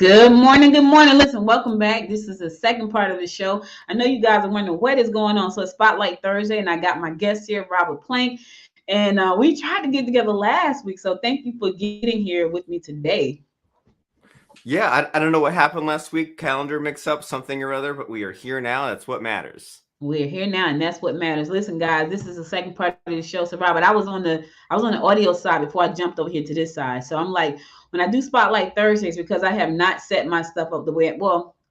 Good morning. Good morning. Listen, welcome back. This is the second part of the show. I know you guys are wondering what is going on. So it's Spotlight Thursday, and I got my guest here, Robert Plank. And we tried to get together last week. So thank you for getting here with me today. Yeah, I don't know what happened last week. Calendar mix up, something or other, but we are here now. That's what matters. We're here now, and that's what matters. Listen, guys, this is the second part of the show. So, Robert, I was on the audio side before I jumped over here to this side. So I'm like, when I do Spotlight Thursdays, because I have not set my stuff up the way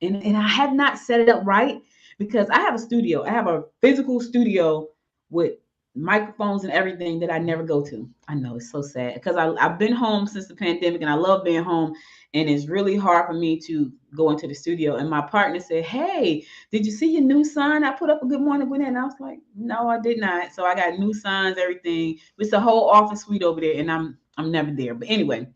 and I have not set it up right because I have a studio. I have a physical studio with microphones and everything that I never go to. I know it's so sad because I've been home since the pandemic, and I love being home, and it's really hard for me to go into the studio. And my partner said, "Hey, did you see your new sign? I put up a good morning with it." And I was like, "No, I did not." So I got new signs, everything. It's a whole office suite over there, and I'm never there. But anyway,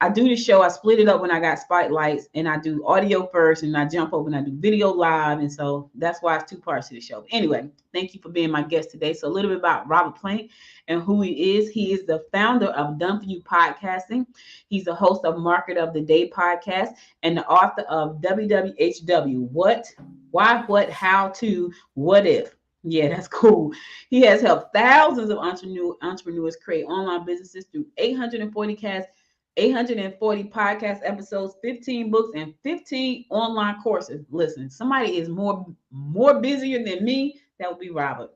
I do the show. I split it up when I got spotlights, and I do audio first, and I jump over and I do video live. And so that's why it's two parts to the show. But anyway, thank you for being my guest today. So a little bit about Robert Plank and who he is. He is the founder of Done For You Podcasting. He's the host of Market of the Day podcast and the author of WWHW, What, Why, What, How To, What If. Yeah, that's cool. He has helped thousands of entrepreneurs create online businesses through 840 podcast episodes, 15 books, and 15 online courses. Listen, somebody is more busier than me. That would be Robert.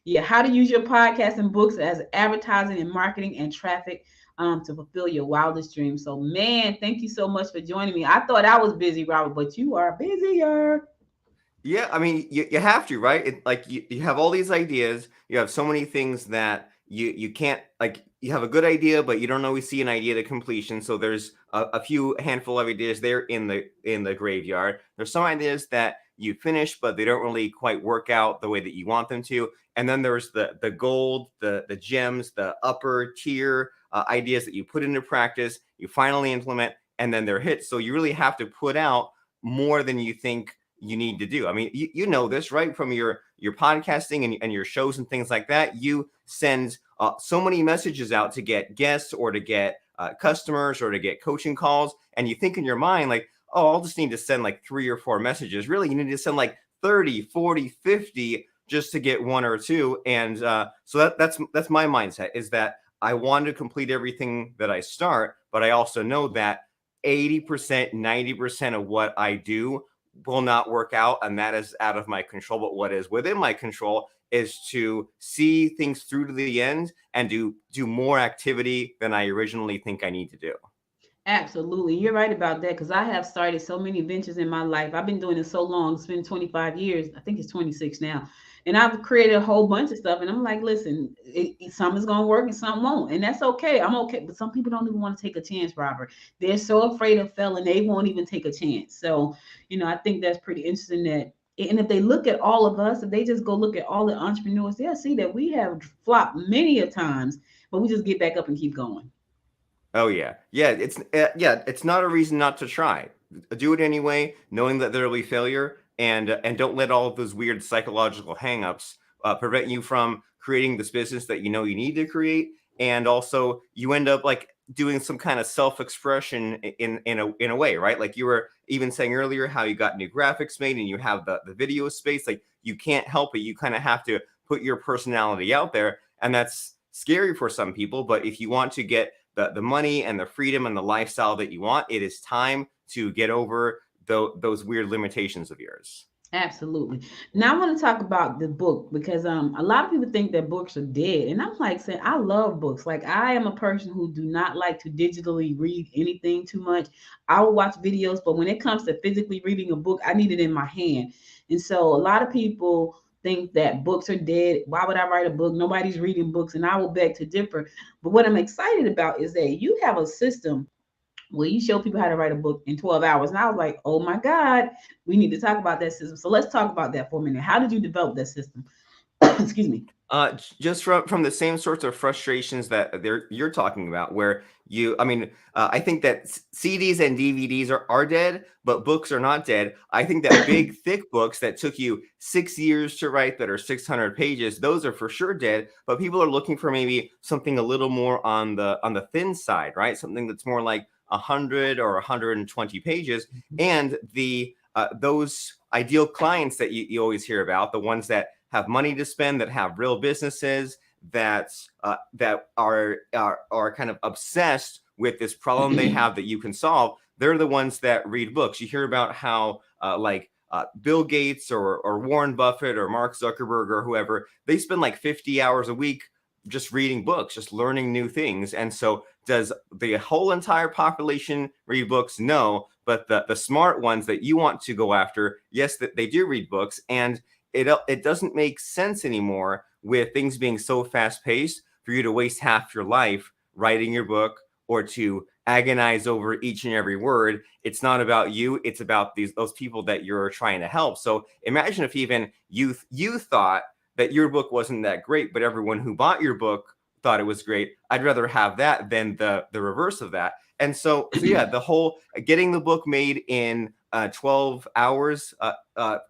Yeah, how to use your podcast and books as advertising and marketing and traffic to fulfill your wildest dreams. So, man, thank you so much for joining me. I thought I was busy, Robert, but you are busier. Yeah, I mean, you have to, right? You have all these ideas. You have so many things that you can't, like, you have a good idea, but you don't always see an idea to completion. So there's a few handful of ideas there in the graveyard. There's some ideas that you finish, but they don't really quite work out the way that you want them to. And then there's the gold, the gems, the upper tier ideas that you put into practice, you finally implement, and then they're hits. So you really have to put out more than you think you need to do. I mean, you know this, right? From your podcasting and your shows and things like that. You send so many messages out to get guests or to get customers or to get coaching calls. And you think in your mind, like, oh, I'll just need to send like 3 or 4 messages. Really, you need to send like 30, 40, 50 just to get 1 or 2. And so that's my mindset, is that I want to complete everything that I start, but I also know that 80%, 90% of what I do will not work out, and that is out of my control. But what is within my control is to see things through to the end and do more activity than I originally think I need to do. Absolutely. You're right about that because I have started so many ventures in my life. I've been doing it so long. It's been 25 years. I think it's 26 now. And I've created a whole bunch of stuff. And I'm like, listen, some is going to work and some won't. And that's okay. I'm okay. But some people don't even want to take a chance, Robert. They're so afraid of failing, they won't even take a chance. So, I think that's pretty interesting that. And if they look at all of us, if they just go look at all the entrepreneurs, they'll see that we have flopped many a times, but we just get back up and keep going. Oh yeah. It's not a reason not to try. Do it anyway, knowing that there will be failure, and don't let all of those weird psychological hangups prevent you from creating this business that you know you need to create. And also, you end up like doing some kind of self-expression in a way, right? Like you were even saying earlier, how you got new graphics made and you have the video space. Like you can't help it. You kind of have to put your personality out there, and that's scary for some people. But if you want to get the money and the freedom and the lifestyle that you want, it is time to get over those weird limitations of yours. Absolutely. Now I want to talk about the book because a lot of people think that books are dead, and I'm like saying I love books. Like I am a person who do not like to digitally read anything too much. I will watch videos, but when it comes to physically reading a book, I need it in my hand. And so a lot of people think that books are dead. Why would I write a book? Nobody's reading books, and I will beg to differ. But what I'm excited about is that you have a system where you show people how to write a book in 12 hours. And I was like, oh my God, we need to talk about that system. So let's talk about that for a minute. How did you develop that system? Excuse me. Just from the same sorts of frustrations that you're talking about, where I think that CDs and DVDs are dead, but books are not dead. I think that big, thick books that took you 6 years to write, that are 600 pages, those are for sure dead. But people are looking for maybe something a little more on the thin side, right? Something that's more like 100 or 120 pages. And the those ideal clients that you always hear about, the ones that have money to spend, that have real businesses, that are kind of obsessed with this problem they have that you can solve, they're the ones that read books. You hear about how Bill Gates or Warren Buffett or Mark Zuckerberg or whoever, they spend like 50 hours a week just reading books, just learning new things. And so does the whole entire population read books? No, but the smart ones that you want to go after, yes, that they do read books. And it doesn't make sense anymore with things being so fast paced for you to waste half your life writing your book or to agonize over each and every word. It's not about you. It's about those people that you're trying to help. So imagine if even you thought that your book wasn't that great, but everyone who bought your book thought it was great. I'd rather have that than the reverse of that. And so yeah, the whole getting the book made in 12 hours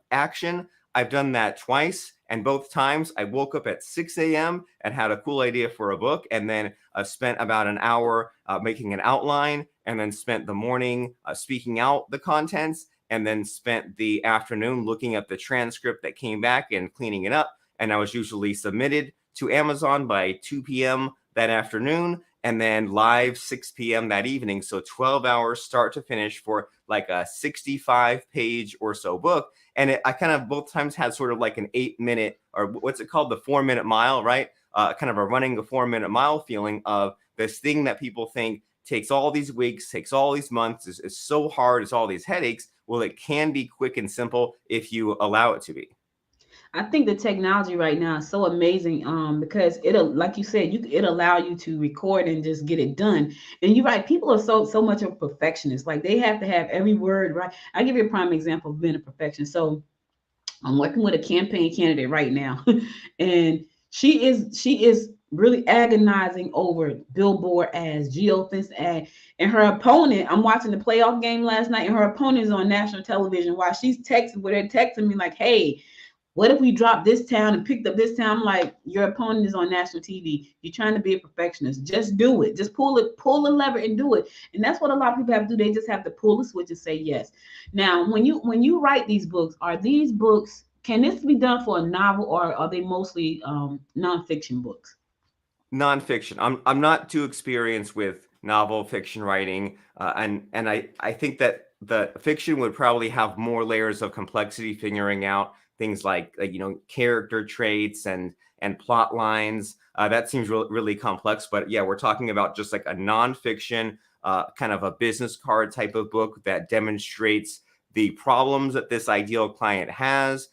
action, I've done that twice. And both times I woke up at 6 a.m. and had a cool idea for a book, and then spent about an hour making an outline, and then spent the morning speaking out the contents, and then spent the afternoon looking at the transcript that came back and cleaning it up. And I was usually submitted to Amazon by 2 p.m. that afternoon, and then live 6 p.m. that evening. So 12 hours start to finish for like a 65-page or so book. And I kind of both times had sort of like an 8-minute, or what's it called, the 4-minute mile, right? Kind of a running the 4-minute mile feeling of this thing that people think takes all these weeks, takes all these months, is so hard, it's all these headaches. Well, it can be quick and simple if you allow it to be. I think the technology right now is so amazing because it'll, like you said, it'll allow you to record and just get it done. And you're right, people are so much of perfectionists. Like they have to have every word right. I'll give you a prime example of being a perfectionist. So I'm working with a campaign candidate right now, and she is really agonizing over billboard ads, geofence ad, and her opponent. I'm watching the playoff game last night, and her opponent is on national television while she's texting. Where they're texting me like, "Hey, what if we dropped this town and picked up this town?" I'm like, your opponent is on national TV. You're trying to be a perfectionist. Just do it. Just pull the lever and do it. And that's what a lot of people have to do. They just have to pull the switch and say yes. Now, when you write these books, can this be done for a novel, or are they mostly nonfiction books? Nonfiction. I'm not too experienced with novel fiction writing, and I think that the fiction would probably have more layers of complexity, figuring out things like character traits and plot lines. That seems really complex. But yeah, we're talking about just like a nonfiction, kind of a business card type of book that demonstrates the problems that this ideal client has,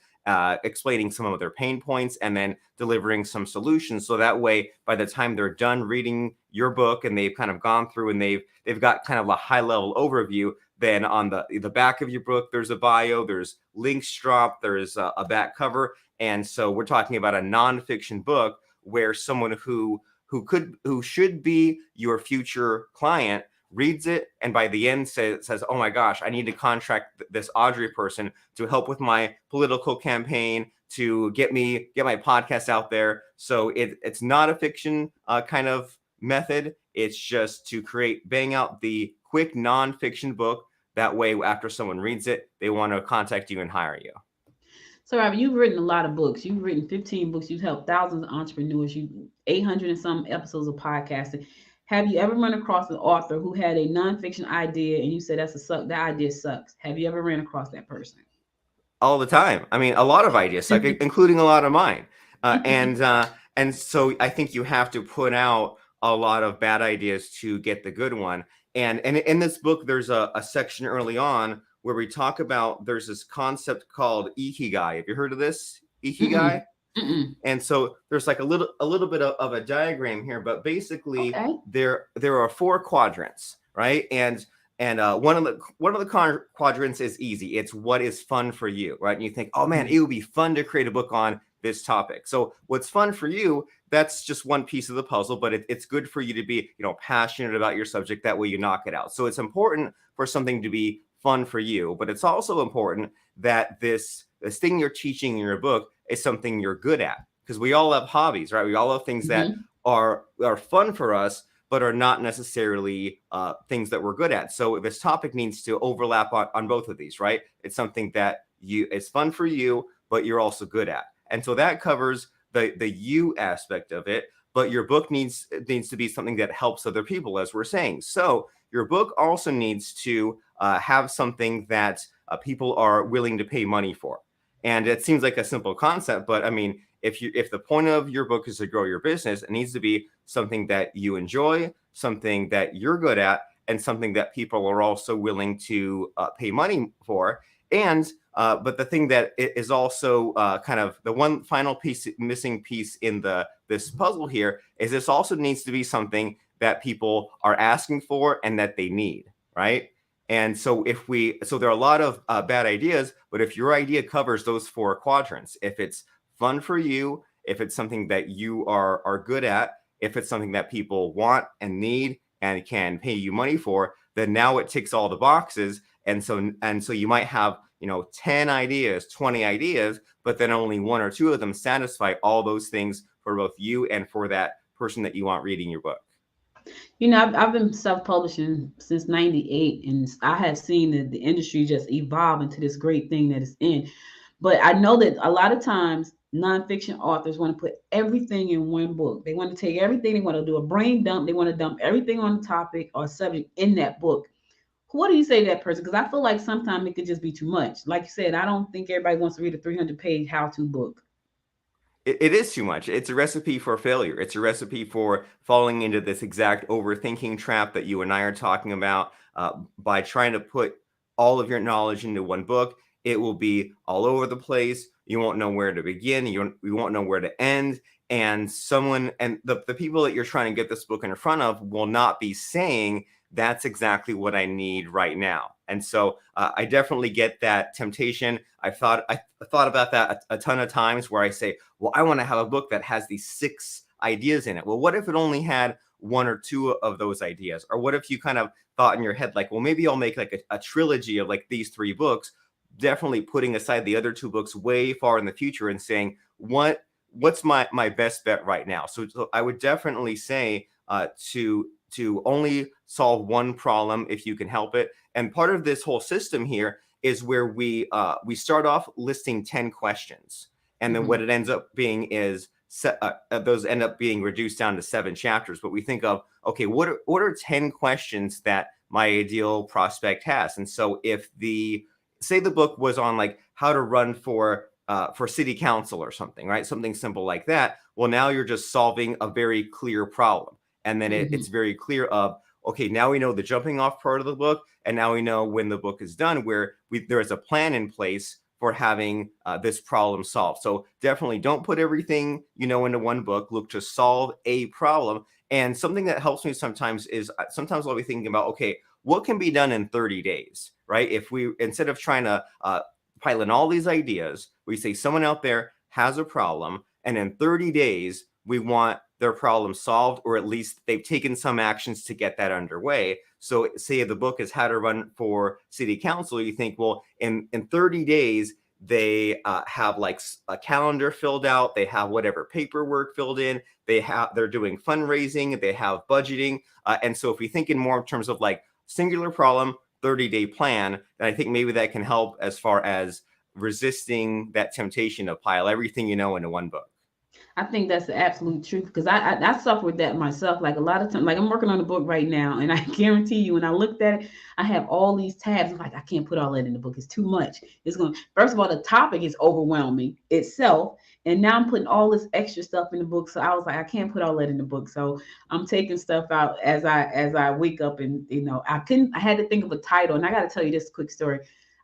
explaining some of their pain points, and then delivering some solutions. So that way, by the time they're done reading your book and they've kind of gone through and they've got kind of a high level overview, then on the back of your book, there's a bio, there's links dropped, there's a back cover. And so we're talking about a nonfiction book where someone who should be your future client reads it, and by the end says, "Oh my gosh, I need to contract this Audrey person to help with my political campaign, to get my podcast out there." So it's not a fiction kind of method. It's just to bang out the quick nonfiction book. That way, after someone reads it, they want to contact you and hire you. So, Robert, you've written a lot of books. You've written 15 books. You've helped thousands of entrepreneurs. 800 and some episodes of podcasting. Have you ever run across an author who had a nonfiction idea and you said that idea sucks? Have you ever ran across that person? All the time. I mean, a lot of ideas suck, including a lot of mine. And so I think you have to put out a lot of bad ideas to get the good one. And in this book, there's a section early on where we talk about, there's this concept called Ikigai. Have you heard of this? Ikigai? Mm-mm. And so there's like a little bit of a diagram here, but basically there are 4 quadrants, right? And one of the quadrants is easy. It's what is fun for you, right? And you think, oh man, it would be fun to create a book on this topic. So what's fun for you, that's just one piece of the puzzle, but it's good for you to be, passionate about your subject. That way you knock it out. So it's important for something to be fun for you, but it's also important that this thing you're teaching in your book is something you're good at, because we all have hobbies, right? We all have things that are fun for us, but are not necessarily things that we're good at. So this topic needs to overlap on both of these, right? It's something that it's fun for you, but you're also good at. And so that covers the you aspect of it. But your book needs to be something that helps other people, as we're saying. So your book also needs to have something that people are willing to pay money for. And it seems like a simple concept, but I mean, if the point of your book is to grow your business, it needs to be something that you enjoy, something that you're good at, and something that people are also willing to pay money for. And but the thing that is also kind of the one final missing piece in this puzzle here is this also needs to be something that people are asking for and that they need, right? And so there are a lot of bad ideas, but if your idea covers those 4 quadrants, if it's fun for you, if it's something that you are good at, if it's something that people want and need and can pay you money for, then now it ticks all the boxes. And so you might have 10 ideas, 20 ideas, but then only 1 or 2 of them satisfy all those things for both you and for that person that you want reading your book. I've been self-publishing since 98, and I have seen the industry just evolve into this great thing that it's in. But I know that a lot of times nonfiction authors want to put everything in one book. They want to take everything, they want to do a brain dump, they want to dump everything on the topic or subject in that book. What do you say to that person? Because I feel like sometimes it could just be too much. Like you said, I don't think everybody wants to read a 300-page how-to book. It is too much. It's a recipe for failure. It's a recipe for falling into this exact overthinking trap that you and I are talking about. By trying to put all of your knowledge into one book, it will be all over the place. You won't know where to begin. You won't know where to end. And the people that you're trying to get this book in front of will not be saying, that's exactly what I need right now. And so I definitely get that temptation. I thought about that a ton of times where I say, well, I want to have a book that has these 6 ideas in it. Well, what if it only had 1 or 2 of those ideas? Or what if you kind of thought in your head, like, well, maybe I'll make like a trilogy of like these 3 books, definitely putting aside the other 2 books way far in the future and saying, what's my best bet right now? So I would definitely say to only solve one problem if you can help it. And part of this whole system here is where we start off listing 10 questions. And then what it ends up being is those end up being reduced down to 7 chapters. But we think of, okay, what are 10 questions that my ideal prospect has? And so if say the book was on like how to run for city council or something, right? Something simple like that. Well, now you're just solving a very clear problem. And then it's very clear of, okay, now we know the jumping off part of the book. And now we know when the book is done, where there is a plan in place for having this problem solved. So definitely don't put everything, into one book. Look to solve a problem. And something that helps me sometimes is sometimes I'll be thinking about, okay, what can be done in 30 days, right? If we, instead of trying to pile in all these ideas, we say someone out there has a problem, and in 30 days, we want their problem solved, or at least they've taken some actions to get that underway. So say the book is how to run for city council. You think, well, in 30 days, they have like a calendar filled out. They have whatever paperwork filled in. They're doing fundraising. They have budgeting. And so if we think in more in terms of like singular problem, 30-day plan, then I think maybe that can help as far as resisting that temptation to pile everything into one book. I think that's the absolute truth, because I suffer with that myself. Like a lot of times, like I'm working on a book right now, and I guarantee you, when I looked at it, I have all these tabs. I'm like, I can't put all that in the book. It's too much. First of all, the topic is overwhelming itself, and now I'm putting all this extra stuff in the book. So I was like, I can't put all that in the book. So I'm taking stuff out as I wake up, and I had to think of a title, and I got to tell you this quick story.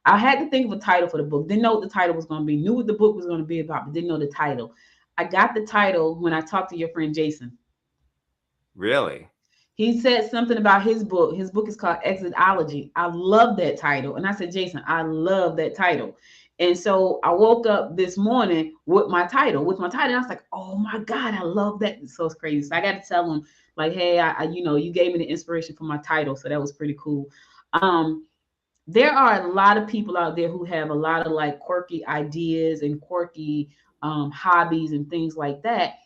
I had to think of a title for the book. Didn't know what the title was going to be. Knew what the book was going to be about, but didn't know the title. I got the title when I talked to your friend Jason. Really? He said something about his book. His book is called Exitology. I love that title. And I said, Jason, I love that title. And so I woke up this morning with my title. And I was like, oh my God, I love that. So it's crazy. So I got to tell him, like, hey, you gave me the inspiration for my title. So that was pretty cool. There are a lot of people out there who have a lot of like quirky ideas and quirky hobbies and things like that.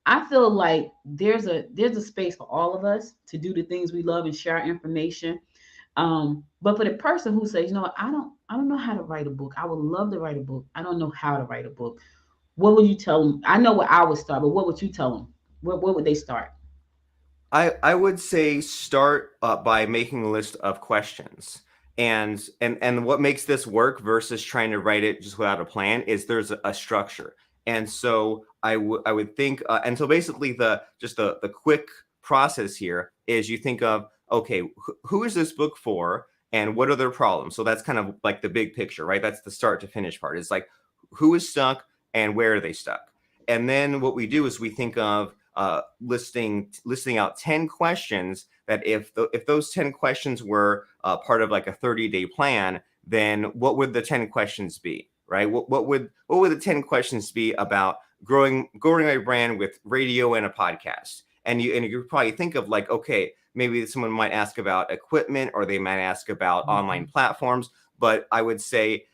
I feel like there's a space for all of us to do the things we love and share our information. But for the person who says, you know what, I don't know how to write a book. I would love to write a book. I don't know how to write a book. What would you tell them? I know where I would start, but what would you tell them? Where would they start? I would say start by making a list of questions. And what makes this work versus trying to write it just without a plan is there's a structure. And so I would think and so basically the quick process here is you think of, okay, who is this book for and what are their problems? So that's kind of like the big picture, right? That's the start to finish part. It's like who is stuck and where are they stuck? And then what we do is we think of listing out 10 questions that if those 10 questions were part of like a 30-day plan, then what would the 10 questions be, right? What would the 10 questions be about growing my brand with radio and a podcast? And you probably think of like, okay, maybe someone might ask about equipment or they might ask about online platforms, but I would say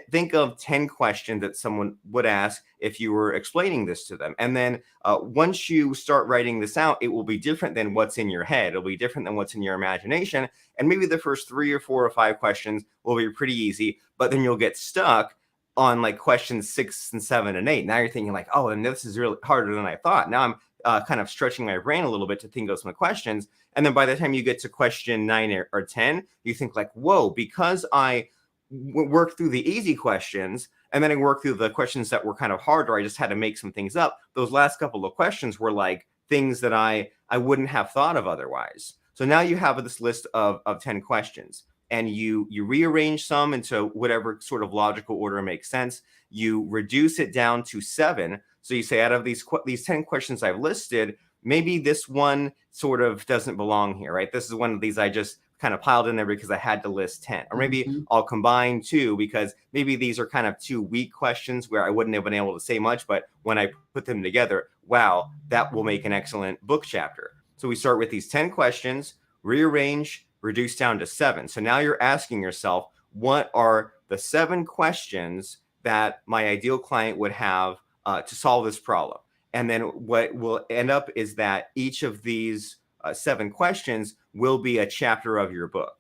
think of 10 questions that someone would ask if you were explaining this to them. And then once you start writing this out, it will be different than what's in your head. It'll be different than what's in your imagination. And maybe the first 3 or 4 or 5 questions will be pretty easy, but then you'll get stuck on like questions 6 and 7 and 8. Now you're thinking like, oh, and this is really harder than I thought. Now I'm kind of stretching my brain a little bit to think of some questions. And then by the time you get to question 9 or 10, you think like, whoa, because I work through the easy questions and then I work through the questions that were kind of harder. I just had to make some things up. Those last couple of questions were like things that I wouldn't have thought of otherwise. So now you have this list of 10 questions and you rearrange some into whatever sort of logical order makes sense. You reduce it down to 7. So you say out of these 10 questions I've listed, maybe this one sort of doesn't belong here, right? This is one of these I just kind of piled in there because I had to list 10, or maybe I'll combine 2 because maybe these are kind of 2 weak questions where I wouldn't have been able to say much, but when I put them together, wow, that will make an excellent book chapter. So we start with these 10 questions, rearrange, reduce down to 7. So now you're asking yourself, what are the 7 questions that my ideal client would have to solve this problem? And then what will end up is that each of these 7 questions will be a chapter of your book.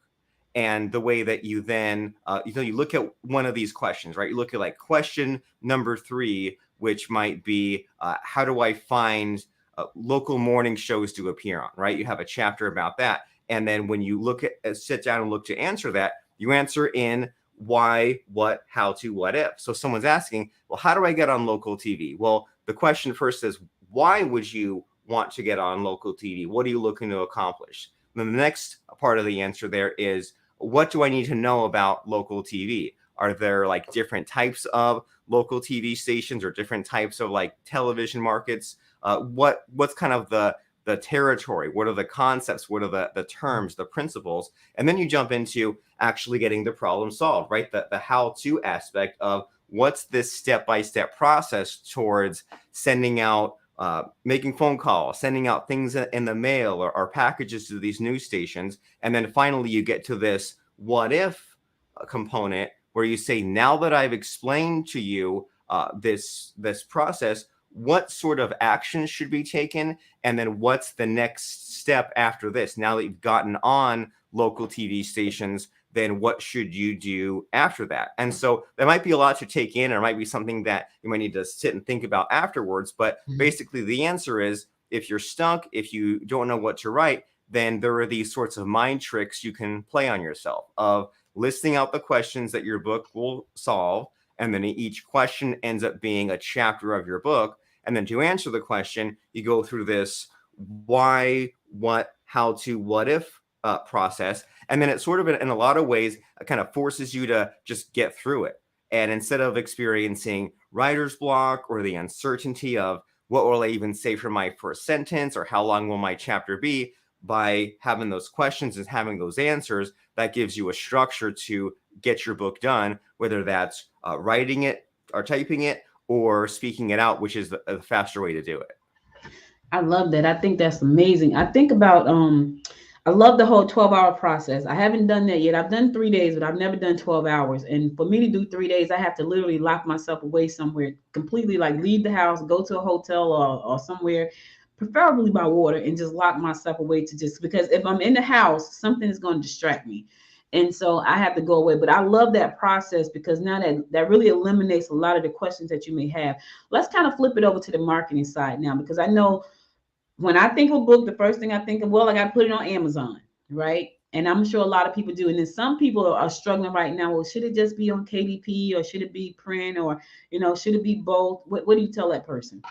And the way that you then, you look at one of these questions, right? You look at like question number 3, which might be, how do I find local morning shows to appear on, right? You have a chapter about that. And then when you sit down and look to answer that, you answer in why, what, how to, what if. So someone's asking, well, how do I get on local TV? Well, the question first is, why would you want to get on local TV? What are you looking to accomplish? And then the next part of the answer there is, what do I need to know about local TV? Are there like different types of local TV stations or different types of like television markets? What's kind of the territory? What are the concepts? What are the terms, the principles? And then you jump into actually getting the problem solved, right? The how-to aspect of what's this step-by-step process towards sending out making phone calls, sending out things in the mail or packages to these news stations. And then finally, you get to this what if component where you say, now that I've explained to you this process, what sort of actions should be taken? And then what's the next step after this? Now that you've gotten on local TV stations, then what should you do after that? And so there might be a lot to take in, or it might be something that you might need to sit and think about afterwards. But basically the answer is, if you're stuck, if you don't know what to write, then there are these sorts of mind tricks you can play on yourself of listing out the questions that your book will solve. And then each question ends up being a chapter of your book. And then to answer the question, you go through this why, what, how to, what if process. And then it sort of, in a lot of ways, kind of forces you to just get through it. And instead of experiencing writer's block or the uncertainty of what will I even say for my first sentence or how long will my chapter be, by having those questions and having those answers, that gives you a structure to get your book done, whether that's writing it or typing it or speaking it out, which is the faster way to do it. I love that. I think that's amazing. I think about I love the whole 12-hour process. I haven't done that yet. I've done 3 days, but I've never done 12 hours. And for me to do 3 days, I have to literally lock myself away somewhere completely, like leave the house, go to a hotel or somewhere, preferably by water, and just lock myself away to just because if I'm in the house, something is going to distract me. And so I have to go away. But I love that process because now that really eliminates a lot of the questions that you may have. Let's kind of flip it over to the marketing side now, because I know when I think of a book, the first thing I think of, well, I got to put it on Amazon, right? And I'm sure a lot of people do. And then some people are struggling right now. Well, should it just be on KDP or should it be print or, should it be both? What do you tell that person?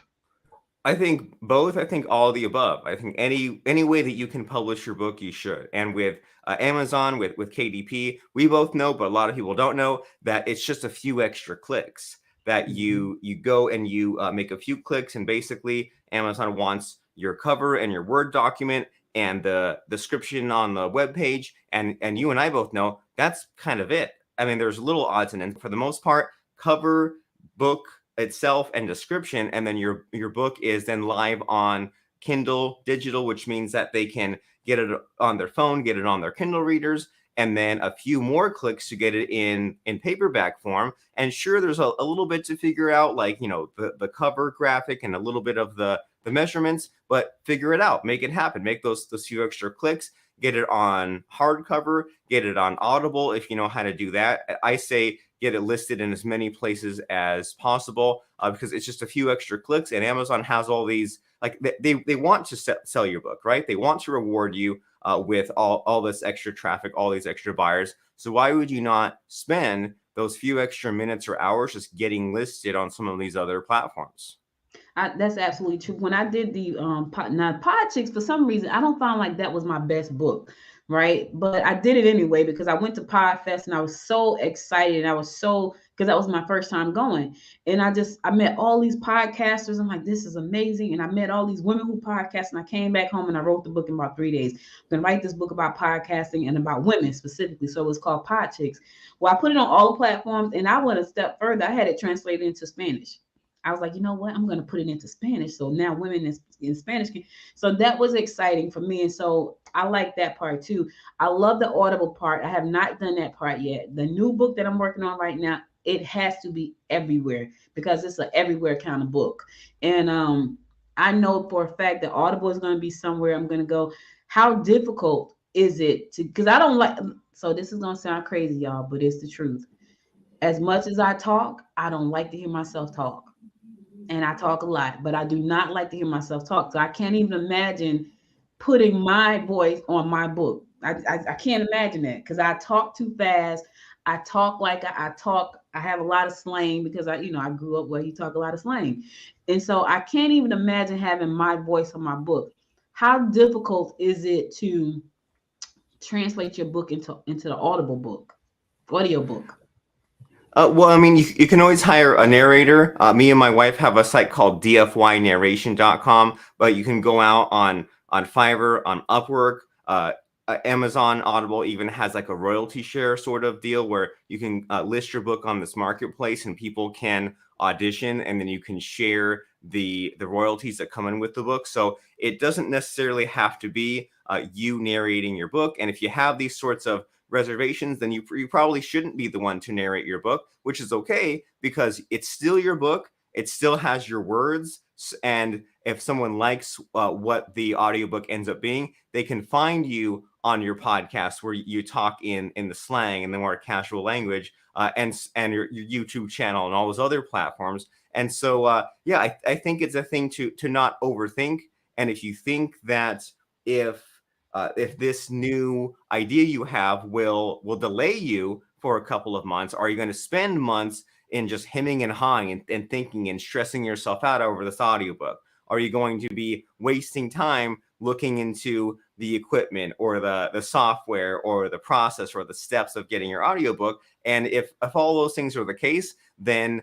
I think both. I think all of the above. I think any way that you can publish your book, you should. And with Amazon, with KDP, we both know, but a lot of people don't know that it's just a few extra clicks that you go and you make a few clicks, and basically Amazon wants your cover and your Word document and the description on the web page, and you and I both know that's kind of it. I mean, there's little odds and ends for the most part. Cover, book itself, and description, and then your book is then live on Kindle digital, which means that they can get it on their phone, get it on their Kindle readers, and then a few more clicks to get it in paperback form. And sure, there's a little bit to figure out, like the cover graphic and a little bit of the measurements, but figure it out, make it happen, make those few extra clicks, get it on hardcover, get it on Audible if you know how to do that. I say get it listed in as many places as possible because it's just a few extra clicks, and Amazon has all these, like they want to sell your book, right? They want to reward you with all this extra traffic, all these extra buyers. So why would you not spend those few extra minutes or hours just getting listed on some of these other platforms? That's absolutely true. When I did the Podchicks, for some reason, I don't find like that was my best book, right? But I did it anyway because I went to Podfest and I was so excited. And I was so because that was my first time going, and I met all these podcasters. I'm like, this is amazing, and I met all these women who podcast. And I came back home and I wrote the book in about 3 days. I'm gonna write this book about podcasting and about women specifically. So it was called Podchicks. Well, I put it on all the platforms, and I went a step further. I had it translated into Spanish. I was like, you know what? I'm going to put it into Spanish. So now women in Spanish can. So that was exciting for me. And so I like that part too. I love the Audible part. I have not done that part yet. The new book that I'm working on right now, it has to be everywhere because it's an everywhere kind of book. And I know for a fact that Audible is going to be somewhere I'm going to go. How difficult is it to, because I don't like, so this is going to sound crazy, y'all, but it's the truth. As much as I talk, I don't like to hear myself talk, and I talk a lot, but I do not like to hear myself talk. So I can't even imagine putting my voice on my book. I can't imagine that because I talk too fast. I talk like I talk. I have a lot of slang because I grew up where you talk a lot of slang, and so I can't even imagine having my voice on my book. How difficult is it to translate your book into the Audible book, audio book? Well, I mean, you can always hire a narrator. Me and my wife have a site called dfynarration.com, but you can go out on Fiverr, on Upwork. Amazon Audible even has like a royalty share sort of deal where you can list your book on this marketplace and people can audition, and then you can share the royalties that come in with the book. So it doesn't necessarily have to be you narrating your book. And if you have these sorts of reservations, then you probably shouldn't be the one to narrate your book, which is okay because it's still your book. It still has your words. And if someone likes what the audiobook ends up being, they can find you on your podcast where you talk in the slang and the more casual language, and your YouTube channel and all those other platforms. And so, yeah, I think it's a thing to not overthink. And if you think that if this new idea you have will delay you for a couple of months, are you going to spend months in just hemming and hawing and thinking and stressing yourself out over this audiobook? Are you going to be wasting time looking into the equipment or the software or the process or the steps of getting your audiobook? And if all those things are the case, then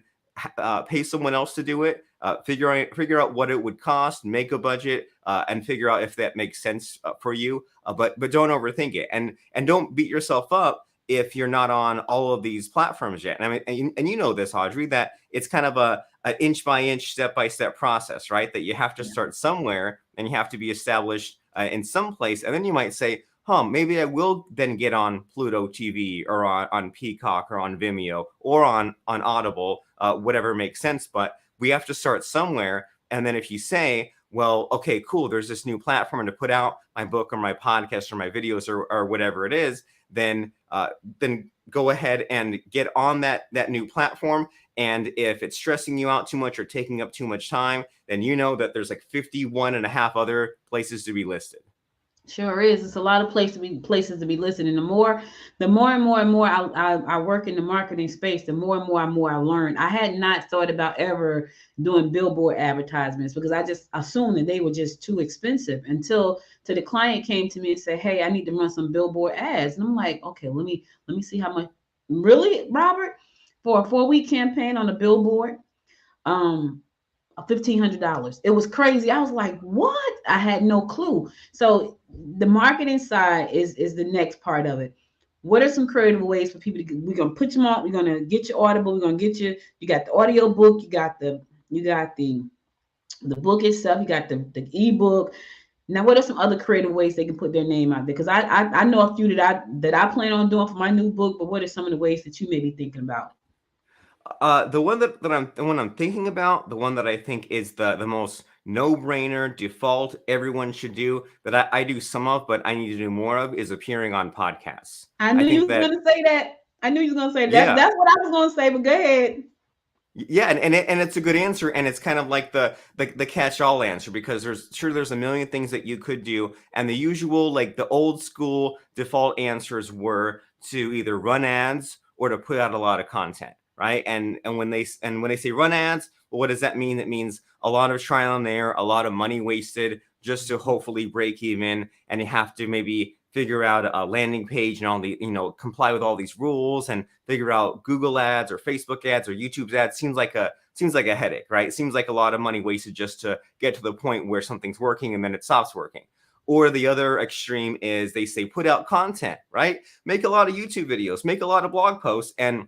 pay someone else to do it. Figure out what it would cost, make a budget, and figure out if that makes sense for you. But don't overthink it, and don't beat yourself up if you're not on all of these platforms yet. And I mean, and you know this, Audrey, that it's kind of an inch by inch, step by step process, right? That you have to start somewhere and you have to be established in some place, and then you might say, maybe I will then get on Pluto TV or on Peacock or on Vimeo or on Audible, whatever makes sense. But we have to start somewhere. And then if you say, well, okay, cool, there's this new platform to put out my book or my podcast or my videos or whatever it is, then go ahead and get on that new platform. And if it's stressing you out too much or taking up too much time, then you know that there's like 51 and a half other places to be listed. Sure is. It's a lot of places to be listening. The more and more I work in the marketing space, the more and more I learn. I had not thought about ever doing billboard advertisements because I just assumed that they were just too expensive until the client came to me and said, "Hey, I need to run some billboard ads." And I'm like, "Okay, let me see how much." Really, Robert? For a 4-week campaign on a billboard, $1,500. It was crazy. I was like, what? I had no clue. So the marketing side is the next part of it. What are some creative ways for people to we're gonna put them on, we're gonna get your Audible, we're gonna get you got the audio book, you got the book itself, you got the ebook. Now, what are some other creative ways they can put their name out there? Because I know a few that I plan on doing for my new book, but what are some of the ways that you may be thinking about? The one I'm thinking about, the one that I think is the most no-brainer default everyone should do, that I do some of, but I need to do more of, is appearing on podcasts. I knew you was going to say that. Yeah. That's what I was going to say, but go ahead. Yeah, and it's a good answer, and it's kind of like the catch-all answer, because there's a million things that you could do, and the usual, like the old school default answers were to either run ads or to put out a lot of content, right? And when they say run ads, well, what does that mean? It means a lot of trial and error, a lot of money wasted just to hopefully break even, and you have to maybe figure out a landing page and all the, comply with all these rules and figure out Google ads or Facebook ads or YouTube ads. Seems like a headache, right? It seems like a lot of money wasted just to get to the point where something's working and then it stops working. Or the other extreme is they say put out content, right? Make a lot of YouTube videos, make a lot of blog posts. And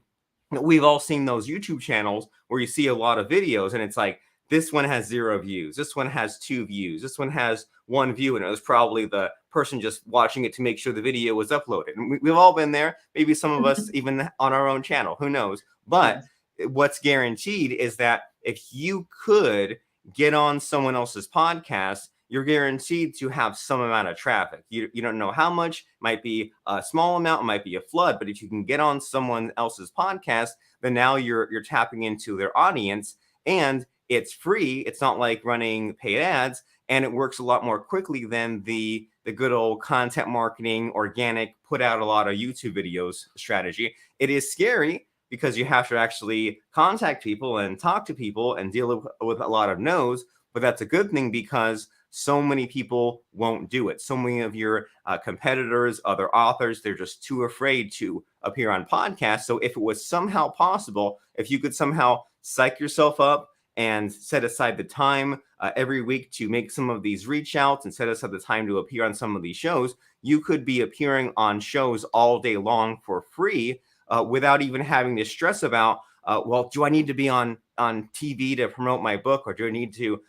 we've all seen those YouTube channels where you see a lot of videos and it's like, this one has 0 views. This one has 2 views. This one has 1 view. And it was probably the person just watching it to make sure the video was uploaded. And we've all been there. Maybe some of us even on our own channel. Who knows? But what's guaranteed is that if you could get on someone else's podcast, you're guaranteed to have some amount of traffic. You don't know how much. It might be a small amount. It might be a flood. But if you can get on someone else's podcast, then now you're tapping into their audience. And it's free. It's not like running paid ads, and it works a lot more quickly than the good old content marketing, organic, put out a lot of YouTube videos strategy. It is scary because you have to actually contact people and talk to people and deal with a lot of no's, but that's a good thing because so many people won't do it. So many of your competitors, other authors, they're just too afraid to appear on podcasts. So if it was somehow possible, if you could somehow psych yourself up and set aside the time every week to make some of these reach outs and set aside the time to appear on some of these shows, you could be appearing on shows all day long for free without even having to stress about, well, do I need to be on TV to promote my book, or do I need to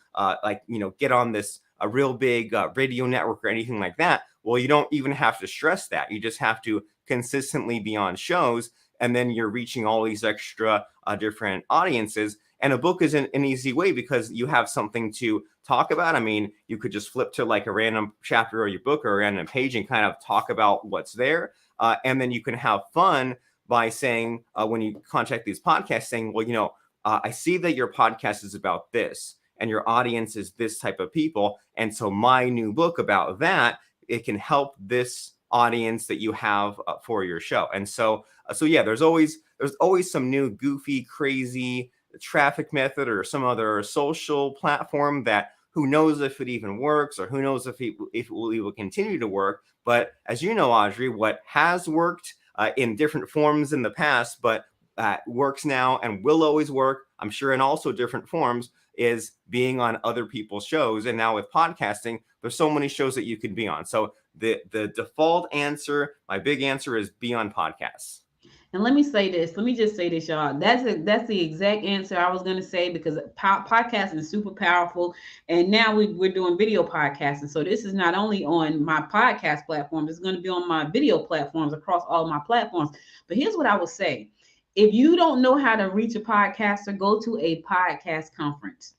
get on this a real big radio network or anything like that? Well, you don't even have to stress that. You just have to consistently be on shows, and then you're reaching all these extra different audiences. And a book is an easy way because you have something to talk about. I mean, you could just flip to like a random chapter of your book or a random page and kind of talk about what's there. And then you can have fun by saying, when you contact these podcasts, saying, well, I see that your podcast is about this and your audience is this type of people. And so my new book about that, it can help this audience that you have for your show. And so yeah, there's always some new goofy, crazy traffic method or some other social platform that who knows if it even works, or who knows if it will continue to work. But as you know, Audrey, what has worked in different forms in the past, but works now and will always work, I'm sure, in also different forms, is being on other people's shows. And now with podcasting, there's so many shows that you can be on. So the default answer, my big answer, is be on podcasts. And let me say this. Let me just say this, y'all. That's the exact answer I was going to say, because podcasting is super powerful. And now we're doing video podcasting. So this is not only on my podcast platforms, it's going to be on my video platforms across all my platforms. But here's what I would say. If you don't know how to reach a podcaster, go to a podcast conference.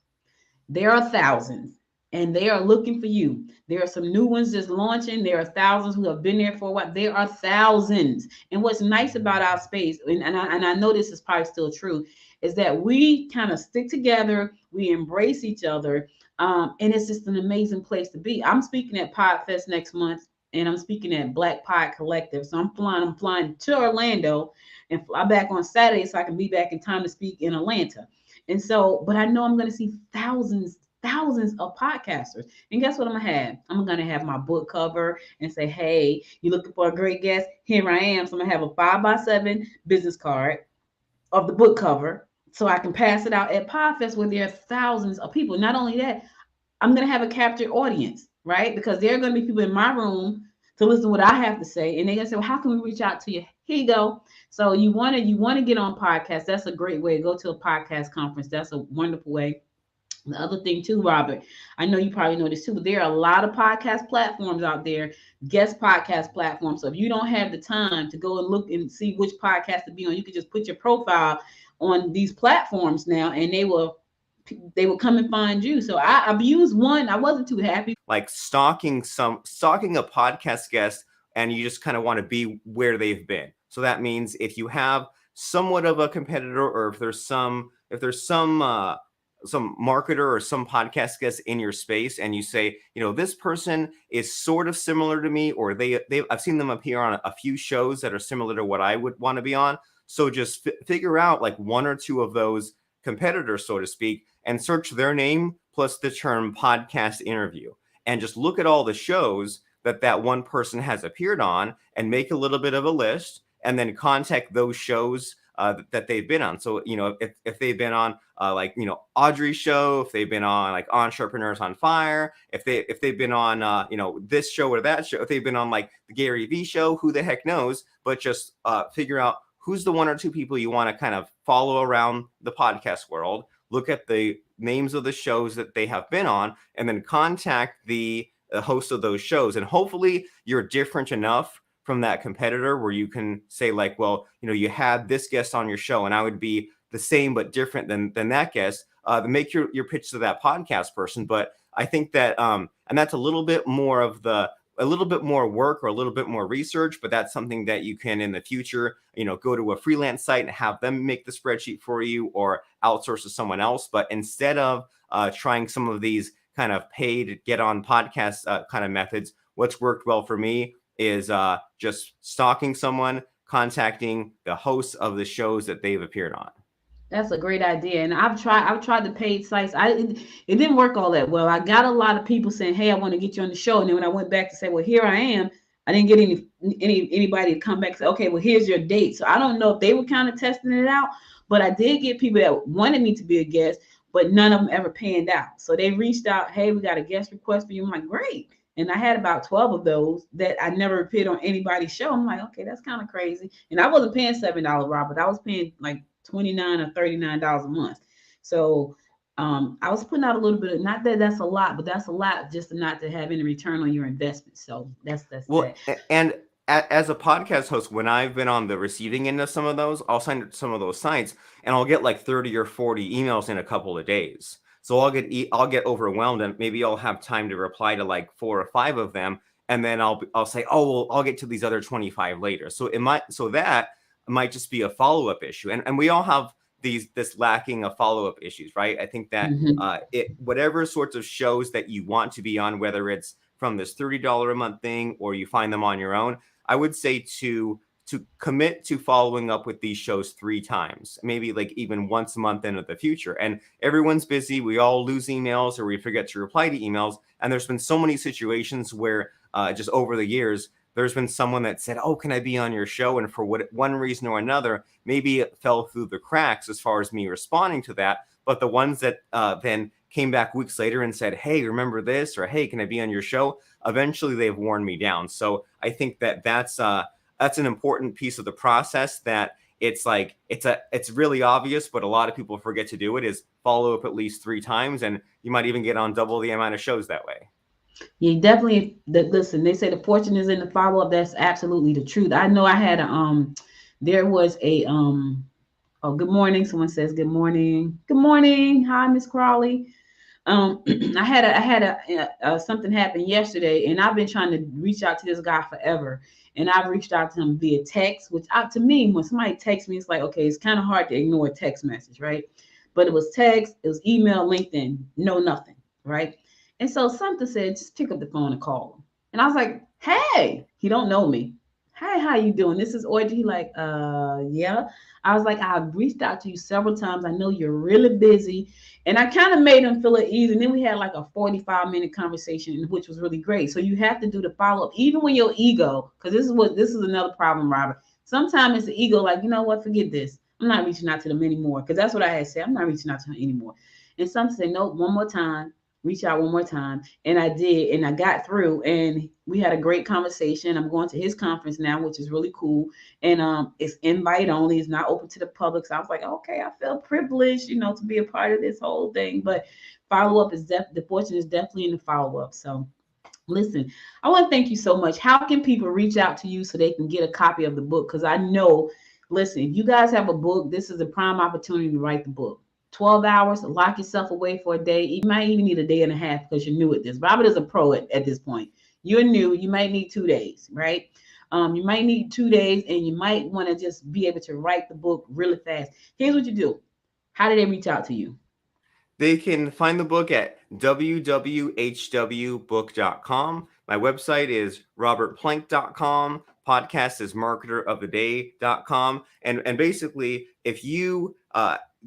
There are thousands, and they are looking for you. There are some new ones just launching. There are thousands who have been there for a while. There are thousands. And what's nice about our space, and I know this is probably still true, is that we kind of stick together. We embrace each other. And it's just an amazing place to be. I'm speaking at PodFest next month, and I'm speaking at Black Pod Collective. So I'm flying to Orlando and fly back on Saturday so I can be back in time to speak in Atlanta. And so, but I know I'm going to see thousands of podcasters. And guess what I'm going to have? I'm going to have my book cover and say, hey, you looking for a great guest? Here I am. So I'm going to have a 5x7 business card of the book cover so I can pass it out at PodFest where there are thousands of people. Not only that, I'm going to have a captured audience, right? Because there are going to be people in my room to listen to what I have to say. And they're going to say, well, how can we reach out to you? Here you go. So you want to get on podcasts. That's a great way. Go to a podcast conference. That's a wonderful way. The other thing too, Robert, I know you probably know this too, but there are a lot of podcast platforms out there, guest podcast platforms. So if you don't have the time to go and look and see which podcast to be on, you can just put your profile on these platforms now, and they will come and find you. So I've used one. I wasn't too happy. Like stalking a podcast guest, and you just kind of want to be where they've been. So that means if you have somewhat of a competitor, or if there's some marketer or some podcast guest in your space, and you say, this person is sort of similar to me, or I've seen them appear on a few shows that are similar to what I would want to be on. So just figure out like one or two of those competitors, so to speak, and search their name plus the term podcast interview, and just look at all the shows that one person has appeared on, and make a little bit of a list, and then contact those shows that they've been on. So, if they've been on Audrey's show, if they've been on like Entrepreneurs on Fire, if they've been on this show or that show, if they've been on like the Gary Vee show, who the heck knows? But just figure out who's the one or two people you want to kind of follow around the podcast world. Look at the names of the shows that they have been on, and then contact the host of those shows. And hopefully you're different enough from that competitor where you can say like, well, you had this guest on your show, and I would be the same but different than that guest, to make your pitch to that podcast person. But I think that and that's a little bit more work, or a little bit more research, but that's something that you can in the future, go to a freelance site and have them make the spreadsheet for you, or outsource to someone else. But instead of trying some of these kind of paid get on podcast kind of methods, what's worked well for me is just stalking someone, contacting the hosts of the shows that they've appeared on. That's a great idea. And I've tried the paid sites. It didn't work all that well. I got a lot of people saying, hey, I want to get you on the show. And then when I went back to say, well, here I am, I didn't get anybody to come back and say, okay, well, here's your date. So I don't know if they were kind of testing it out, but I did get people that wanted me to be a guest, but none of them ever panned out. So they reached out, hey, we got a guest request for you. I'm like, great. And I had about 12 of those that I never appeared on anybody's show. I'm like, okay, that's kind of crazy. And I wasn't paying $7, Robert. I was paying like $29 or $39 a month. So I was putting out a little bit of, not that that's a lot, but that's a lot just not to have any return on your investment. So that's well, that. And as a podcast host, when I've been on the receiving end of some of those, I'll sign some of those sites, and I'll get like 30 or 40 emails in a couple of days. So I'll get overwhelmed, and maybe I'll have time to reply to like 4 or 5 of them, and then I'll say, oh well, I'll get to these other 25 later. So that might just be a follow-up issue, and we all have this lacking of follow-up issues, right? I think that whatever sorts of shows that you want to be on, whether it's from this $30 a month thing or you find them on your own, I would say to commit to following up with these shows 3 times, maybe like even once a month into the future. And everyone's busy. We all lose emails, or we forget to reply to emails. And there's been so many situations where just over the years, there's been someone that said, oh, can I be on your show? And for one reason or another, maybe it fell through the cracks as far as me responding to that. But the ones that then came back weeks later and said, hey, remember this? Or, hey, can I be on your show? Eventually, they've worn me down. So I think that that's an important piece of the process that it's like it's really obvious, but a lot of people forget to do it, is follow up at least 3 times, and you might even get on double the amount of shows that way. You definitely listen. They say the fortune is in the follow up. That's absolutely the truth. I know I had there was a oh, good morning. Someone says good morning. Good morning. Hi, Miss Crawley. I had something happen yesterday, and I've been trying to reach out to this guy forever. And I've reached out to him via text, which to me, when somebody texts me, it's like, okay, it's kind of hard to ignore a text message, right? But it was text, it was email, LinkedIn, no nothing, right? And so something said, just pick up the phone and call him. And I was like, hey, he don't know me. Hey, how you doing? This is Audrey. He like, yeah. I was like, I've reached out to you several times. I know you're really busy. And I kind of made him feel at ease. And then we had like a 45-minute conversation, which was really great. So you have to do the follow-up, even when your ego, because this is another problem, Robert. Sometimes it's the ego, like, you know what, forget this. I'm not reaching out to them anymore. Because that's what I had said. I'm not reaching out to him anymore. And some say, no, one more time. Reach out one more time. And I did, and I got through, and we had a great conversation. I'm going to his conference now, which is really cool. And it's invite only, it's not open to the public. So I was like, okay, I feel privileged, to be a part of this whole thing. But follow-up is the fortune is definitely in the follow-up. So listen, I want to thank you so much. How can people reach out to you so they can get a copy of the book? Because I know, listen, if you guys have a book, this is a prime opportunity to write the book. 12 hours, lock yourself away for a day. You might even need a day and a half because you're new at this. Robert is a pro at this point. You're new. You might need 2 days, right? You might need 2 days, and you might want to just be able to write the book really fast. Here's what you do. How do they reach out to you? They can find the book at www.hwbook.com. My website is robertplank.com. Podcast is marketeroftheday.com. And basically, if you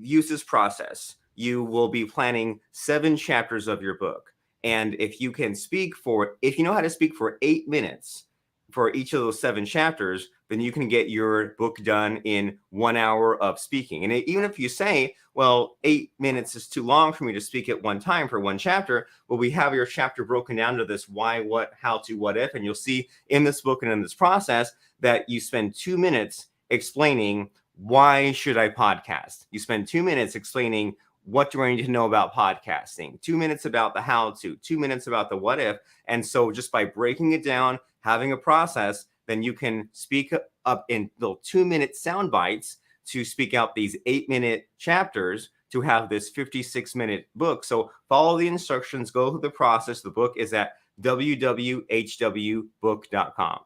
use this process, you will be planning 7 chapters of your book. And if you know how to speak for 8 minutes for each of those 7 chapters, then you can get your book done in 1 hour of speaking. And even if you say, well, 8 minutes is too long for me to speak at one time for one chapter, well, we have your chapter broken down to this why, what, how to, what if. And you'll see in this book and in this process that you spend 2 minutes explaining why should I podcast. You spend 2 minutes explaining what do I need to know about podcasting, 2 minutes about the how to, 2 minutes about the what if. And so just by breaking it down, having a process, then you can speak up in little 2-minute sound bites to speak out these 8-minute chapters to have this 56-minute book. So follow the instructions, go through the process. The book is at www.hwbook.com.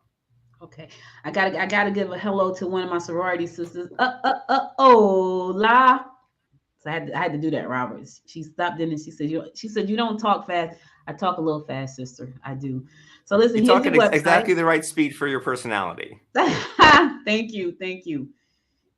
Okay, I gotta give a hello to one of my sorority sisters. La. So I had to do that, Robert. She stopped in and she said, you don't talk fast. I talk a little fast, sister. I do. So listen, you here's talk at exactly the right speed for your personality. Thank you.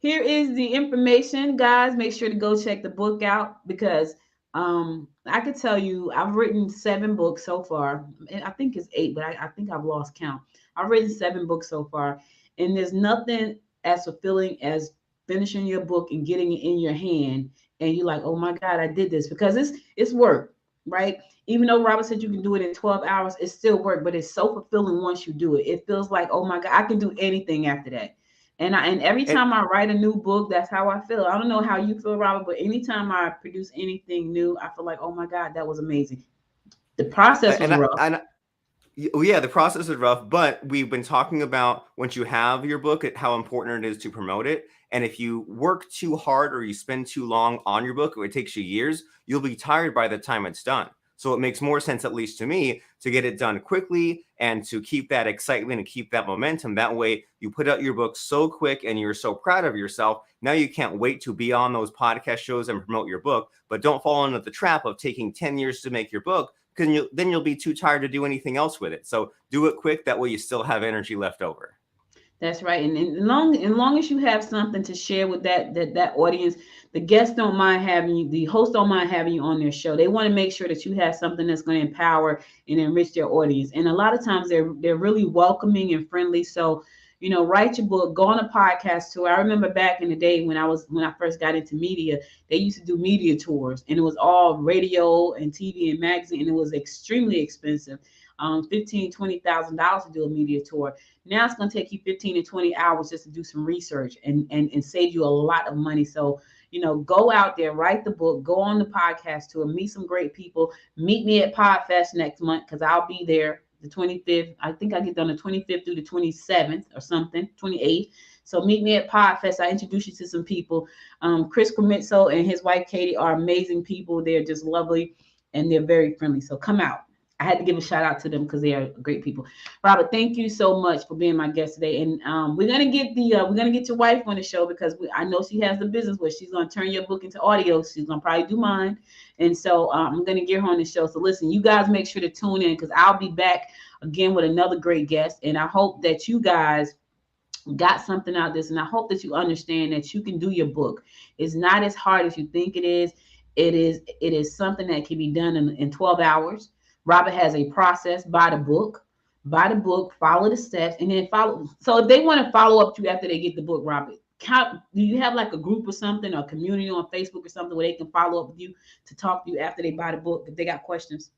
Here is the information, guys. Make sure to go check the book out because I could tell you I've written 7 books so far. I think it's 8, but I think I've lost count. I've written 7 books so far, and there's nothing as fulfilling as finishing your book and getting it in your hand, and you're like, oh my God, I did this, because it's work, right? Even though Robert said you can do it in 12 hours, it's still work, but it's so fulfilling once you do it. It feels like, oh my God, I can do anything after that. And every time I write a new book, that's how I feel. I don't know how you feel, Robert, but anytime I produce anything new, I feel like, oh my God, that was amazing. The process was rough. Yeah, the process is rough, but we've been talking about once you have your book, how important it is to promote it. And if you work too hard or you spend too long on your book, or it takes you years, you'll be tired by the time it's done. So it makes more sense, at least to me, to get it done quickly and to keep that excitement and keep that momentum. That way you put out your book so quick and you're so proud of yourself. Now you can't wait to be on those podcast shows and promote your book, but don't fall into the trap of taking 10 years to make your book, because then you'll be too tired to do anything else with it. So do it quick. That way you still have energy left over. That's right. And long as you have something to share with that audience, the guests don't mind having you, the hosts don't mind having you on their show. They want to make sure that you have something that's going to empower and enrich their audience. And a lot of times they're really welcoming and friendly. So, write your book, go on a podcast tour. I remember back in the day when I first got into media, they used to do media tours, and it was all radio and TV and magazine, and it was extremely expensive. $15,000-$20,000 to do a media tour. Now it's going to take you 15 to 20 hours just to do some research and save you a lot of money. So, go out there, write the book, go on the podcast tour, meet some great people. Meet me at PodFest next month because I'll be there the 25th. I think I get done the 25th through the 27th or something, 28th. So meet me at PodFest. I introduce you to some people. Chris Cremitzo and his wife Katie are amazing people. They're just lovely and they're very friendly. So come out. I had to give a shout out to them because they are great people. Robert, thank you so much for being my guest today. And we're gonna get your wife on the show because I know she has the business where she's gonna turn your book into audio. She's gonna probably do mine, and so I'm gonna get her on the show. So listen, you guys make sure to tune in because I'll be back again with another great guest. And I hope that you guys got something out of this, and I hope that you understand that you can do your book. It's not as hard as you think it is. It is something that can be done in 12 hours. Robert has a process. Buy the book, follow the steps, and then follow. So if they want to follow up to you after they get the book, Robert, do you have like a group or something, or a community on Facebook or something where they can follow up with you to talk to you after they buy the book if they got questions?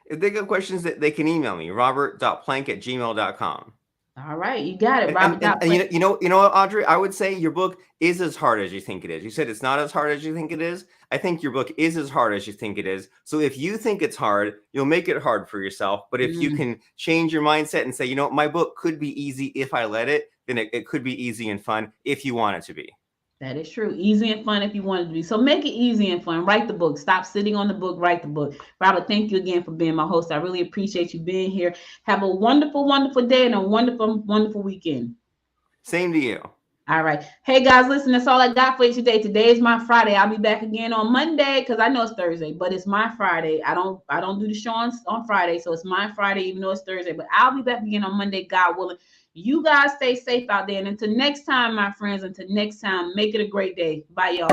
If they got questions, they can email me, robert.plank@gmail.com. All right, you got it, Robert. And you know what, Audrey? I would say your book is as hard as you think it is. You said it's not as hard as you think it is. I think your book is as hard as you think it is. So if you think it's hard, you'll make it hard for yourself. But if you can change your mindset and say, my book could be easy if I let it, then it could be easy and fun if you want it to be. That is true. Easy and fun if you want it to be. So make it easy and fun. Write the book. Stop sitting on the book. Write the book. Robert, thank you again for being my host. I really appreciate you being here. Have a wonderful, wonderful day and a wonderful, wonderful weekend. Same to you. All right. Hey, guys, listen, that's all I got for you today. Today is my Friday. I'll be back again on Monday because I know it's Thursday, but it's my Friday. I don't do the show on Friday, so it's my Friday, even though it's Thursday. But I'll be back again on Monday, God willing. You guys stay safe out there. And until next time, my friends, make it a great day. Bye, y'all.